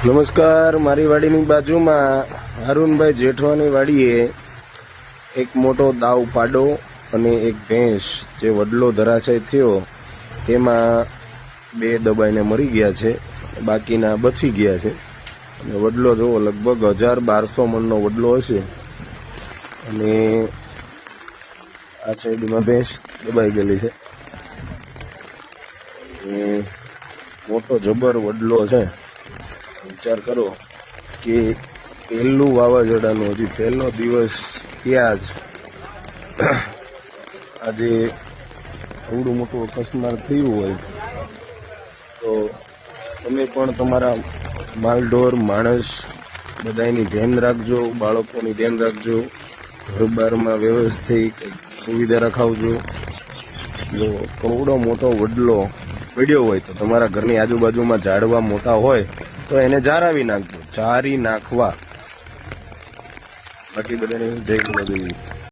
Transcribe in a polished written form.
નમસ્કાર। મારી વાડીની બાજુમાં હારૂનભાઈ જેઠવાની વાડીએ એક મોટો દાવ પાડો અને એક ભેંસ જે વડલો ધરાશય થયો તેમાં બે દબાઈને મરી ગયા છે, બાકીના બચી ગયા છે। અને વડલો જોવો લગભગ 1200 મણનો વડલો હશે અને આ સાઈડમાં ભેંસ દબાઈ ગયેલી છે। મોટો જબર વડલો છે। વિચાર કરો કે પહેલું વાવાઝોડાનો હજી પહેલો દિવસ ત્યાં જ આજે એવડું મોટું અકસ્માત થયું હોય તો તમે પણ તમારા માલઢોર માણસ બધાની ધ્યાન રાખજો, બાળકોની ધ્યાન રાખજો, ઘરબારમાં વ્યવસ્થિત સુવિધા રખાવજો। જો થોડો મોટો વડલો પડ્યો હોય તો તમારા ઘરની આજુબાજુમાં ઝાડવા મોટા હોય તો એને જાળવી નાખજો, જારી નાખવા। બાકી બધાને જય માતાજી।